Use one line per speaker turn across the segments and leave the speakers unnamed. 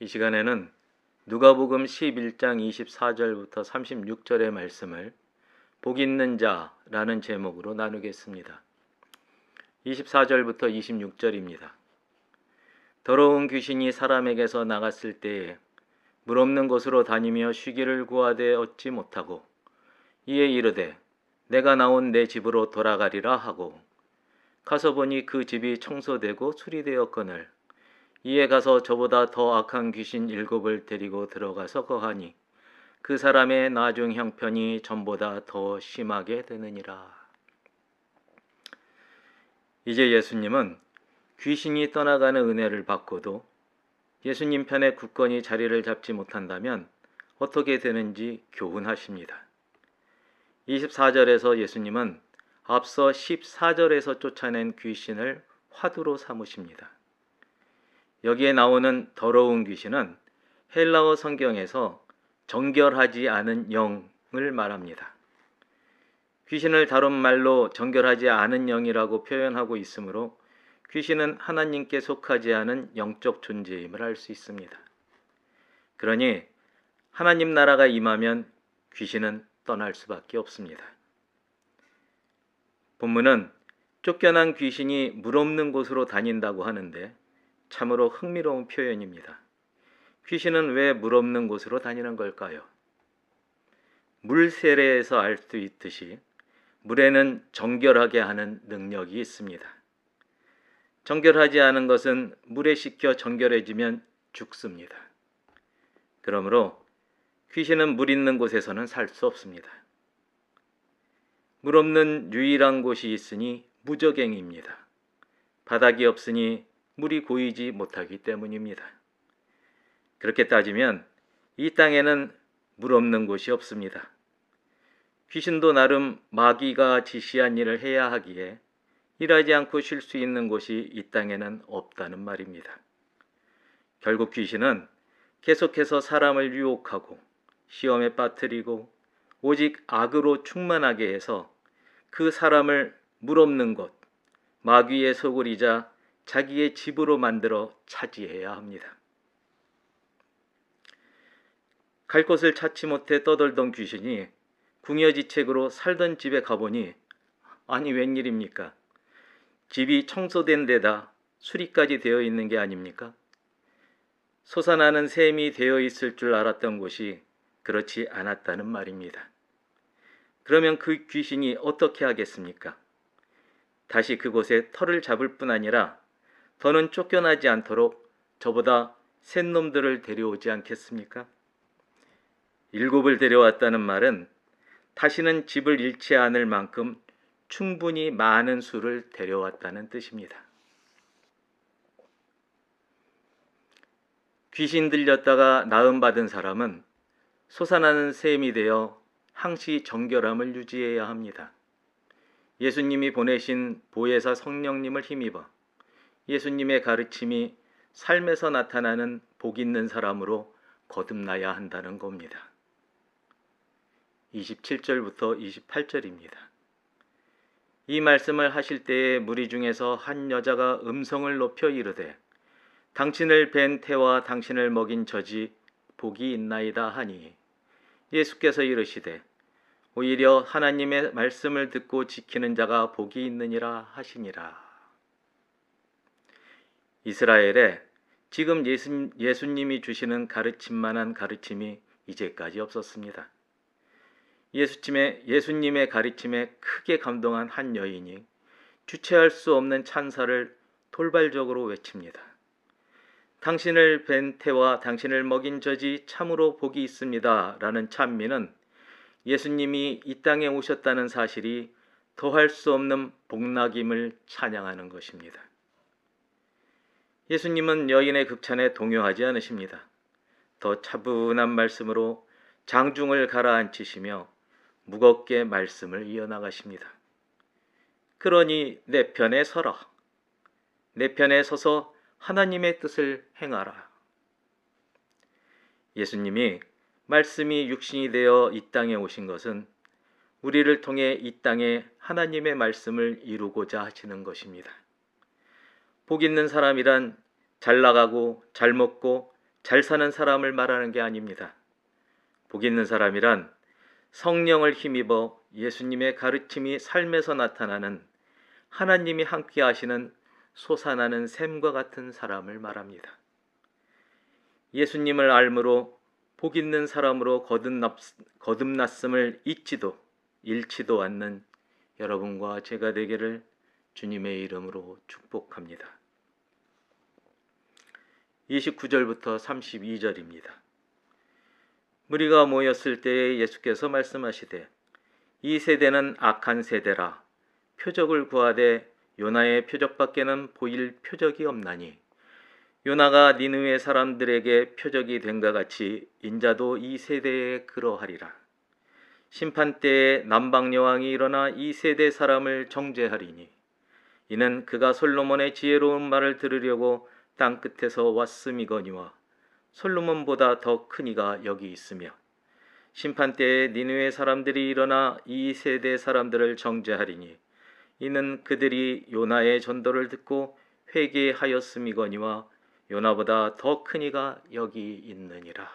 이 시간에는 누가복음 11장 24절부터 36절의 말씀을 복 있는 자라는 제목으로 나누겠습니다. 24절부터 26절입니다. 더러운 귀신이 사람에게서 나갔을 때에 물 없는 곳으로 다니며 쉬기를 구하되 얻지 못하고 이에 이르되 내가 나온 내 집으로 돌아가리라 하고 가서 보니 그 집이 청소되고 수리되었거늘 이에 가서 저보다 더 악한 귀신 7을 데리고 들어가서 거하니 그 사람의 나중 형편이 전보다 더 심하게 되느니라. 이제 예수님은 귀신이 떠나가는 은혜를 받고도 예수님 편에 굳건히 자리를 잡지 못한다면 어떻게 되는지 교훈하십니다. 24절에서 예수님은 앞서 14절에서 쫓아낸 귀신을 화두로 삼으십니다. 여기에 나오는 더러운 귀신은 헬라어 성경에서 정결하지 않은 영을 말합니다. 귀신을 다른 말로 정결하지 않은 영이라고 표현하고 있으므로 귀신은 하나님께 속하지 않은 영적 존재임을 알 수 있습니다. 그러니 하나님 나라가 임하면 귀신은 떠날 수밖에 없습니다. 본문은 쫓겨난 귀신이 물 없는 곳으로 다닌다고 하는데 참으로 흥미로운 표현입니다. 귀신은 왜 물 없는 곳으로 다니는 걸까요? 물 세례에서 알 수 있듯이 물에는 정결하게 하는 능력이 있습니다. 정결하지 않은 것은 물에 씻겨 정결해지면 죽습니다. 그러므로 귀신은 물 있는 곳에서는 살 수 없습니다. 물 없는 유일한 곳이 있으니 무저갱입니다. 바닥이 없으니 물이 고이지 못하기 때문입니다. 그렇게 따지면 이 땅에는 물 없는 곳이 없습니다. 귀신도 나름 마귀가 지시한 일을 해야 하기에 일하지 않고 쉴 수 있는 곳이 이 땅에는 없다는 말입니다. 결국 귀신은 계속해서 사람을 유혹하고 시험에 빠뜨리고 오직 악으로 충만하게 해서 그 사람을 물 없는 곳, 마귀의 소굴이자 자기의 집으로 만들어 차지해야 합니다. 갈 곳을 찾지 못해 떠돌던 귀신이 궁여지책으로 살던 집에 가보니 아니 웬일입니까? 집이 청소된 데다 수리까지 되어 있는 게 아닙니까? 솟아나는 샘이 되어 있을 줄 알았던 곳이 그렇지 않았다는 말입니다. 그러면 그 귀신이 어떻게 하겠습니까? 다시 그곳에 털을 잡을 뿐 아니라 더는 쫓겨나지 않도록 저보다 센 놈들을 데려오지 않겠습니까? 7을 데려왔다는 말은 다시는 집을 잃지 않을 만큼 충분히 많은 수를 데려왔다는 뜻입니다. 귀신 들렸다가 나음받은 사람은 솟아나는 샘이 되어 항시 정결함을 유지해야 합니다. 예수님이 보내신 보혜사 성령님을 힘입어 예수님의 가르침이 삶에서 나타나는 복 있는 사람으로 거듭나야 한다는 겁니다. 27절부터 28절입니다. 이 말씀을 하실 때에 무리 중에서 한 여자가 음성을 높여 이르되 당신을 뵌 태와 당신을 먹인 젖이 복이 있나이다 하니 예수께서 이르시되 오히려 하나님의 말씀을 듣고 지키는 자가 복이 있느니라 하시니라. 이스라엘에 지금 예수님이 주시는 가르침만한 가르침이 이제까지 없었습니다. 예수님의 가르침에 크게 감동한 한 여인이 주체할 수 없는 찬사를 돌발적으로 외칩니다. 당신을 뵌 태와 당신을 먹인 젖이 참으로 복이 있습니다. 라는 찬미는 예수님이 이 땅에 오셨다는 사실이 더할 수 없는 복락임을 찬양하는 것입니다. 예수님은 여인의 극찬에 동요하지 않으십니다. 더 차분한 말씀으로 장중을 가라앉히시며 무겁게 말씀을 이어나가십니다. 그러니 내 편에 서라. 내 편에 서서 하나님의 뜻을 행하라. 예수님이 말씀이 육신이 되어 이 땅에 오신 것은 우리를 통해 이 땅에 하나님의 말씀을 이루고자 하시는 것입니다. 복 있는 사람이란 잘 나가고 잘 먹고 잘 사는 사람을 말하는 게 아닙니다. 복 있는 사람이란 성령을 힘입어 예수님의 가르침이 삶에서 나타나는 하나님이 함께 하시는 솟아나는 샘과 같은 사람을 말합니다. 예수님을 알므로 복 있는 사람으로 거듭났음을 잃지도 않는 여러분과 제가 되기를 주님의 이름으로 축복합니다. 29절부터 32절입니다. 무리가 모였을 때에 예수께서 말씀하시되 이 세대는 악한 세대라. 표적을 구하되 요나의 표적밖에는 보일 표적이 없나니 요나가 니느웨 사람들에게 표적이 된과 같이 인자도 이 세대에 그러하리라. 심판 때에 남방 여왕이 일어나 이 세대 사람을 정죄하리니 이는 그가 솔로몬의 지혜로운 말을 들으려고 땅 끝에서 왔음이거니와 솔로몬보다 더 큰 이가 여기 있으며 심판 때에 니느웨 사람들이 일어나 이 세대 사람들을 정죄하리니 이는 그들이 요나의 전도를 듣고 회개하였음이거니와 요나보다 더 큰 이가 여기 있느니라.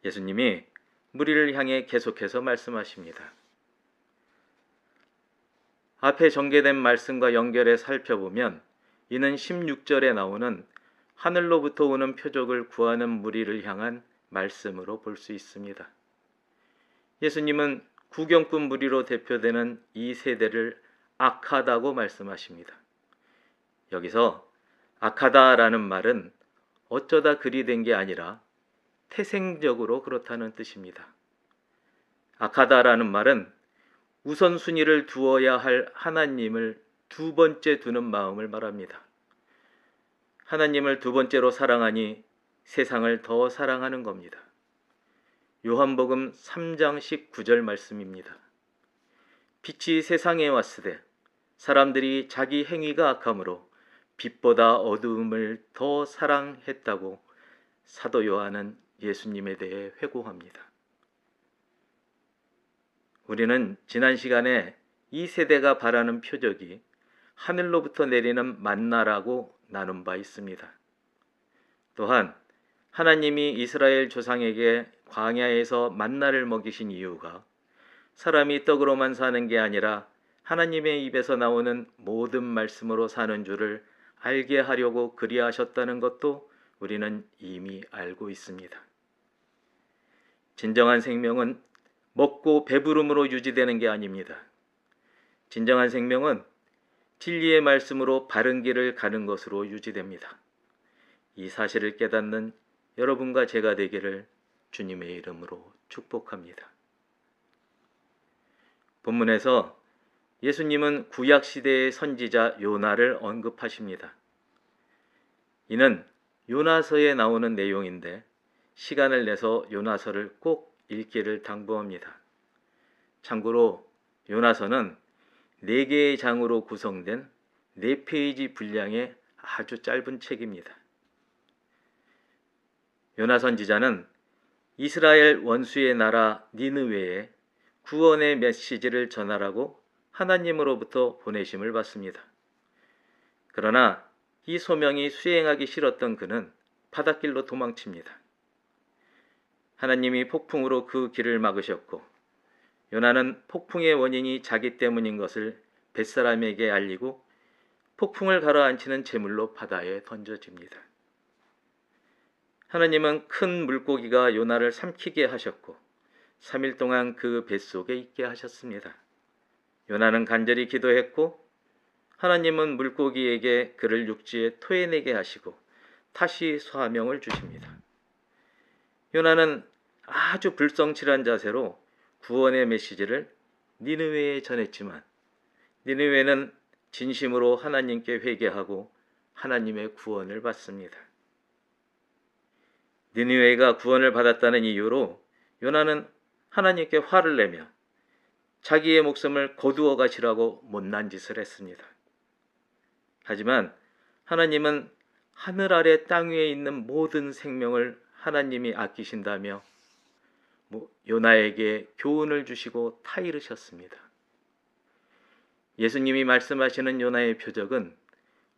예수님이 무리를 향해 계속해서 말씀하십니다. 앞에 전개된 말씀과 연결해 살펴보면 이는 16절에 나오는 하늘로부터 오는 표적을 구하는 무리를 향한 말씀으로 볼 수 있습니다. 예수님은 구경꾼 무리로 대표되는 이 세대를 악하다고 말씀하십니다. 여기서 악하다라는 말은 어쩌다 그리 된 게 아니라 태생적으로 그렇다는 뜻입니다. 악하다라는 말은 우선순위를 두어야 할 하나님을 두 번째 두는 마음을 말합니다. 하나님을 두 번째로 사랑하니 세상을 더 사랑하는 겁니다. 요한복음 3장 19절 말씀입니다. 빛이 세상에 왔으되 사람들이 자기 행위가 악함으로 빛보다 어두움을 더 사랑했다고 사도 요한은 예수님에 대해 회고합니다. 우리는 지난 시간에 이 세대가 바라는 표적이 하늘로부터 내리는 만나라고 나눈 바 있습니다. 또한 하나님이 이스라엘 조상에게 광야에서 만나를 먹이신 이유가 사람이 떡으로만 사는 게 아니라 하나님의 입에서 나오는 모든 말씀으로 사는 줄을 알게 하려고 그리하셨다는 것도 우리는 이미 알고 있습니다. 진정한 생명은 먹고 배부름으로 유지되는 게 아닙니다. 진정한 생명은 진리의 말씀으로 바른 길을 가는 것으로 유지됩니다. 이 사실을 깨닫는 여러분과 제가 되기를 주님의 이름으로 축복합니다. 본문에서 예수님은 구약시대의 선지자 요나를 언급하십니다. 이는 요나서에 나오는 내용인데 시간을 내서 요나서를 꼭 읽기를 당부합니다. 참고로 요나서는 4개의 장으로 구성된 4페이지 분량의 아주 짧은 책입니다. 요나 선지자는 이스라엘 원수의 나라 니느웨에 구원의 메시지를 전하라고 하나님으로부터 보내심을 받습니다. 그러나 이 소명이 수행하기 싫었던 그는 바닷길로 도망칩니다. 하나님이 폭풍으로 그 길을 막으셨고 요나는 폭풍의 원인이 자기 때문인 것을 뱃사람에게 알리고 폭풍을 가라앉히는 제물로 바다에 던져집니다. 하나님은 큰 물고기가 요나를 삼키게 하셨고 3일 동안 그 뱃속에 있게 하셨습니다. 요나는 간절히 기도했고 하나님은 물고기에게 그를 육지에 토해내게 하시고 다시 소화명을 주십니다. 요나는 아주 불성실한 자세로 구원의 메시지를 니느웨에 전했지만 니느웨는 진심으로 하나님께 회개하고 하나님의 구원을 받습니다. 니느웨가 구원을 받았다는 이유로 요나는 하나님께 화를 내며 자기의 목숨을 거두어 가시라고 못난 짓을 했습니다. 하지만 하나님은 하늘 아래 땅 위에 있는 모든 생명을 하나님이 아끼신다며 요나에게 교훈을 주시고 타이르셨습니다. 예수님이 말씀하시는 요나의 표적은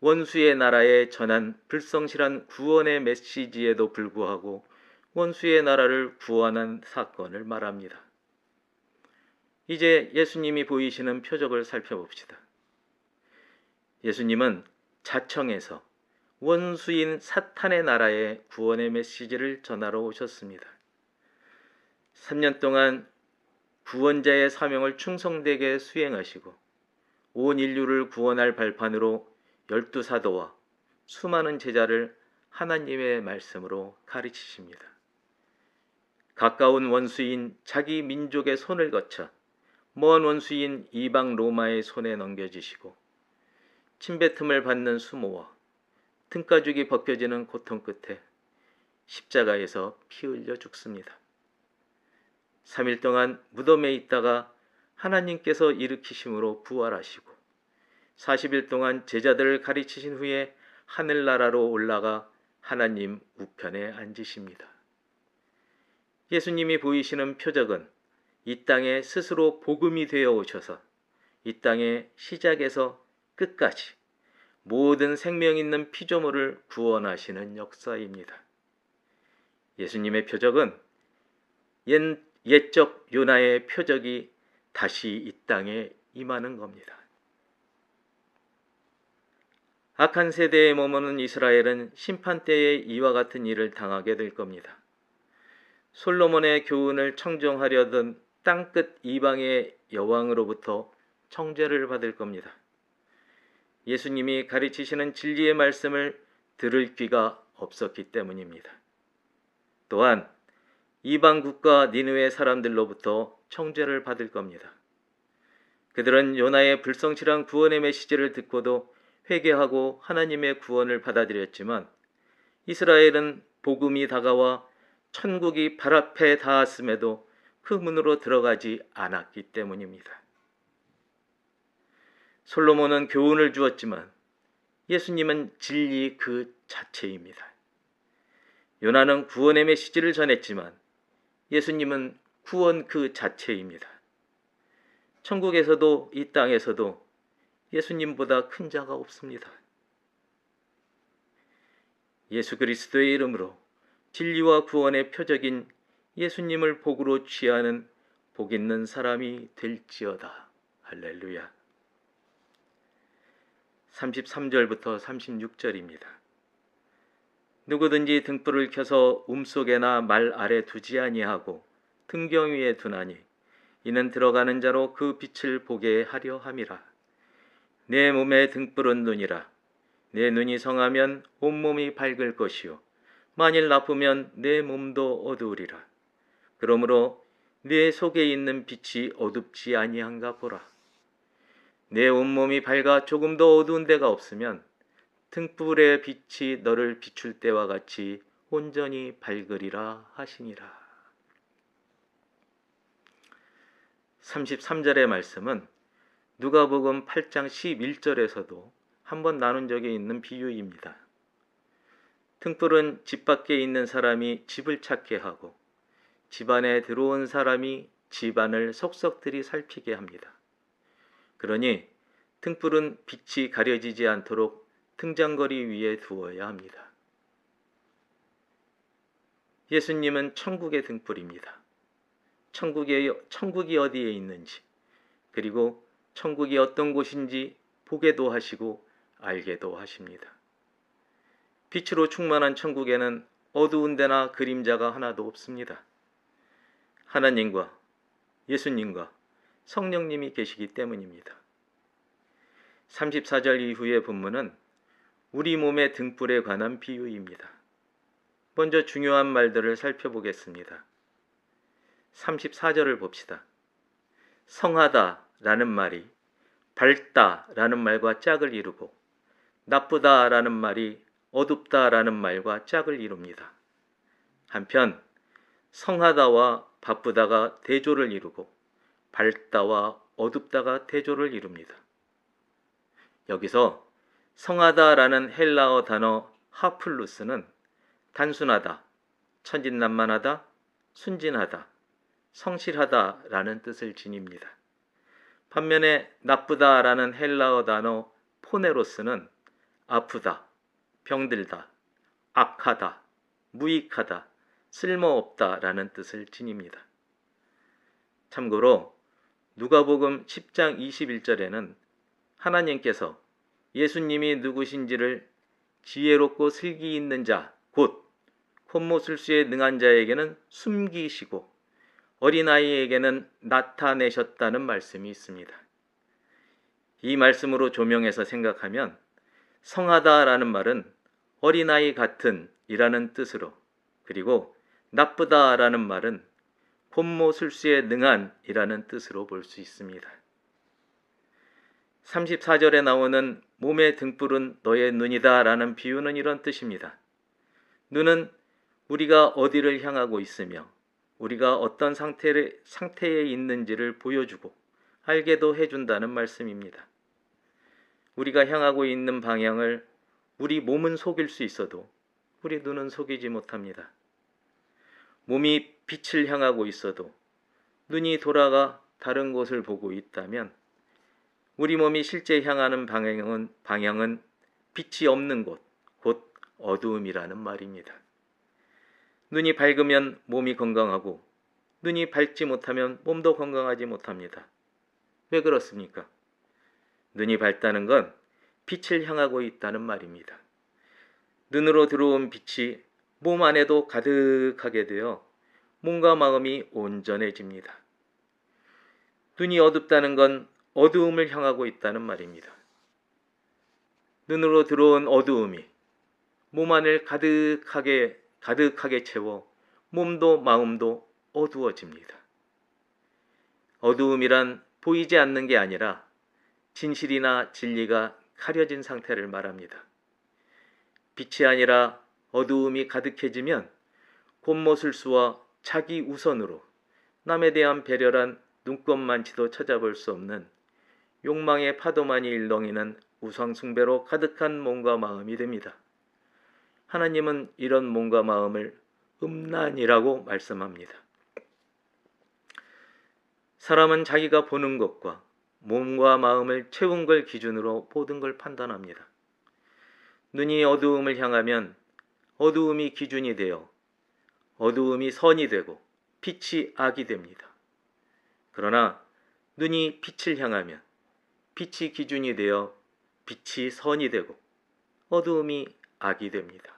원수의 나라에 전한 불성실한 구원의 메시지에도 불구하고 원수의 나라를 구원한 사건을 말합니다. 이제 예수님이 보이시는 표적을 살펴봅시다. 예수님은 자청에서 원수인 사탄의 나라에 구원의 메시지를 전하러 오셨습니다. 3년 동안 구원자의 사명을 충성되게 수행하시고 온 인류를 구원할 발판으로 12사도와 수많은 제자를 하나님의 말씀으로 가르치십니다. 가까운 원수인 자기 민족의 손을 거쳐 먼 원수인 이방 로마의 손에 넘겨지시고 침뱉음을 받는 수모와 등가죽이 벗겨지는 고통 끝에 십자가에서 피 흘려 죽습니다. 3일 동안 무덤에 있다가 하나님께서 일으키심으로 부활하시고 40일 동안 제자들을 가르치신 후에 하늘나라로 올라가 하나님 우편에 앉으십니다. 예수님이 보이시는 표적은 이 땅에 스스로 복음이 되어 오셔서 이 땅의 시작에서 끝까지 모든 생명 있는 피조물을 구원하시는 역사입니다. 예수님의 표적은 옛적 요나의 표적이 다시 이 땅에 임하는 겁니다. 악한 세대에 머무는 이스라엘은 심판 때에 이와 같은 일을 당하게 될 겁니다. 솔로몬의 교훈을 청정하려던 땅끝 이방의 여왕으로부터 청죄를 받을 겁니다. 예수님이 가르치시는 진리의 말씀을 들을 귀가 없었기 때문입니다. 또한 이방 국가 니느웨 사람들로부터 청죄를 받을 겁니다. 그들은 요나의 불성실한 구원의 메시지를 듣고도 회개하고 하나님의 구원을 받아들였지만 이스라엘은 복음이 다가와 천국이 발 앞에 닿았음에도 그 문으로 들어가지 않았기 때문입니다. 솔로몬은 교훈을 주었지만 예수님은 진리 그 자체입니다. 요나는 구원의 메시지를 전했지만 예수님은 구원 그 자체입니다. 천국에서도 이 땅에서도 예수님보다 큰 자가 없습니다. 예수 그리스도의 이름으로 진리와 구원의 표적인 예수님을 복으로 취하는 복 있는 사람이 될지어다. 할렐루야. 33절부터 36절입니다. 누구든지 등불을 켜서 움속에나 말 아래 두지 아니하고 등경 위에 두나니 이는 들어가는 자로 그 빛을 보게 하려 함이라. 내 몸의 등불은 눈이라. 내 눈이 성하면 온몸이 밝을 것이요 만일 나쁘면 내 몸도 어두우리라. 그러므로 내 속에 있는 빛이 어둡지 아니한가 보라. 내 온몸이 밝아 조금도 어두운 데가 없으면 등불의 빛이 너를 비출 때와 같이 온전히 밝으리라 하시니라. 33절의 말씀은 누가복음 8장 11절에서도 한번 나눈 적이 있는 비유입니다. 등불은 집 밖에 있는 사람이 집을 찾게 하고 집 안에 들어온 사람이 집 안을 속속들이 살피게 합니다. 그러니 등불은 빛이 가려지지 않도록 등잔거리 위에 두어야 합니다. 예수님은 천국의 등불입니다. 천국이 어디에 있는지, 그리고 천국이 어떤 곳인지 보게도 하시고 알게도 하십니다. 빛으로 충만한 천국에는 어두운 데나 그림자가 하나도 없습니다. 하나님과 예수님과 성령님이 계시기 때문입니다. 34절 이후의 본문은 우리 몸의 등불에 관한 비유입니다. 먼저 중요한 말들을 살펴보겠습니다. 34절을 봅시다. 성하다 라는 말이 밝다 라는 말과 짝을 이루고 나쁘다 라는 말이 어둡다 라는 말과 짝을 이룹니다. 한편 성하다와 바쁘다가 대조를 이루고 밝다와 어둡다가 대조를 이룹니다. 여기서 성하다라는 헬라어 단어 하플루스는 단순하다, 천진난만하다, 순진하다, 성실하다라는 뜻을 지닙니다. 반면에 나쁘다라는 헬라어 단어 포네로스는 아프다, 병들다, 악하다, 무익하다, 쓸모없다라는 뜻을 지닙니다. 참고로 누가복음 10장 21절에는 하나님께서 예수님이 누구신지를 지혜롭고 슬기 있는 자, 곧 콤모술수에 능한 자에게는 숨기시고 어린아이에게는 나타내셨다는 말씀이 있습니다. 이 말씀으로 조명해서 생각하면 성하다라는 말은 어린아이 같은 이라는 뜻으로, 그리고 나쁘다라는 말은 콤모술수에 능한 이라는 뜻으로 볼 수 있습니다. 34절에 나오는 몸의 등불은 너의 눈이다 라는 비유는 이런 뜻입니다. 눈은 우리가 어디를 향하고 있으며 우리가 어떤 상태에 있는지를 보여주고 알게도 해준다는 말씀입니다. 우리가 향하고 있는 방향을 우리 몸은 속일 수 있어도 우리 눈은 속이지 못합니다. 몸이 빛을 향하고 있어도 눈이 돌아가 다른 곳을 보고 있다면 우리 몸이 실제 향하는 방향은 빛이 없는 곳, 곧 어두움이라는 말입니다. 눈이 밝으면 몸이 건강하고 눈이 밝지 못하면 몸도 건강하지 못합니다. 왜 그렇습니까? 눈이 밝다는 건 빛을 향하고 있다는 말입니다. 눈으로 들어온 빛이 몸 안에도 가득하게 되어 몸과 마음이 온전해집니다. 눈이 어둡다는 건 어두움을 향하고 있다는 말입니다. 눈으로 들어온 어두움이 몸 안을 가득하게 채워 몸도 마음도 어두워집니다. 어두움이란 보이지 않는 게 아니라 진실이나 진리가 가려진 상태를 말합니다. 빛이 아니라 어두움이 가득해지면 곤모술수와 자기 우선으로 남에 대한 배려란 눈꼽만치도 찾아볼 수 없는 욕망의 파도만이 일렁이는 우상숭배로 가득한 몸과 마음이 됩니다. 하나님은 이런 몸과 마음을 음란이라고 말씀합니다. 사람은 자기가 보는 것과 몸과 마음을 채운 걸 기준으로 모든 걸 판단합니다. 눈이 어두움을 향하면 어두움이 기준이 되어 어두움이 선이 되고 빛이 악이 됩니다. 그러나 눈이 빛을 향하면 빛이 기준이 되어 빛이 선이 되고 어두움이 악이 됩니다.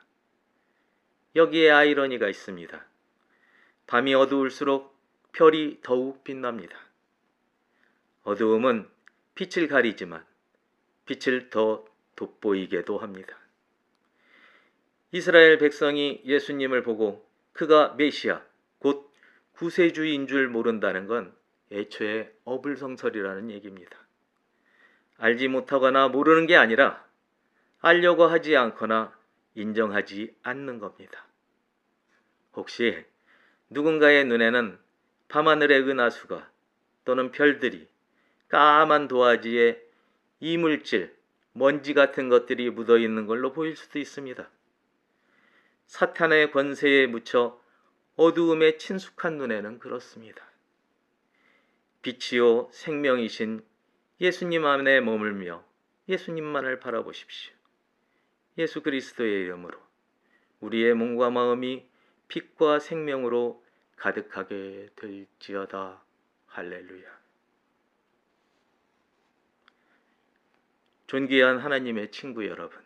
여기에 아이러니가 있습니다. 밤이 어두울수록 별이 더욱 빛납니다. 어두움은 빛을 가리지만 빛을 더 돋보이게도 합니다. 이스라엘 백성이 예수님을 보고 그가 메시아, 곧 구세주인 줄 모른다는 건 애초에 어불성설이라는 얘기입니다. 알지 못하거나 모르는 게 아니라 알려고 하지 않거나 인정하지 않는 겁니다. 혹시 누군가의 눈에는 밤하늘의 은하수가 또는 별들이 까만 도화지에 이물질, 먼지 같은 것들이 묻어 있는 걸로 보일 수도 있습니다. 사탄의 권세에 묻혀 어두움에 친숙한 눈에는 그렇습니다. 빛이요 생명이신 예수님 안에 머물며 예수님만을 바라보십시오. 예수 그리스도의 이름으로 우리의 몸과 마음이 빛과 생명으로 가득하게 될지어다. 할렐루야. 존귀한 하나님의 친구 여러분,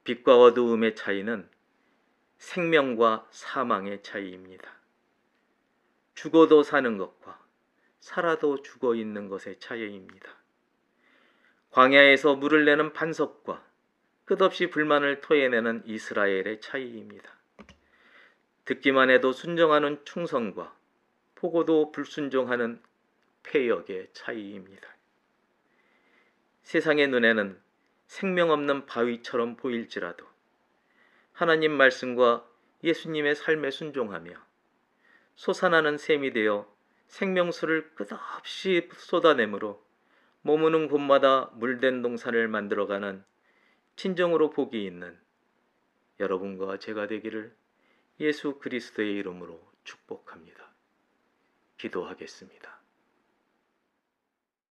빛과 어두움의 차이는 생명과 사망의 차이입니다. 죽어도 사는 것과 살아도 죽어 있는 것의 차이입니다. 광야에서 물을 내는 반석과 끝없이 불만을 토해내는 이스라엘의 차이입니다. 듣기만 해도 순종하는 충성과 보고도 불순종하는 폐역의 차이입니다. 세상의 눈에는 생명 없는 바위처럼 보일지라도 하나님 말씀과 예수님의 삶에 순종하며 솟아나는 샘이 되어 생명수를 끝없이 쏟아내므로 머무는 곳마다 물된 동산을 만들어가는 진정으로 복이 있는 여러분과 제가 되기를 예수 그리스도의 이름으로 축복합니다. 기도하겠습니다.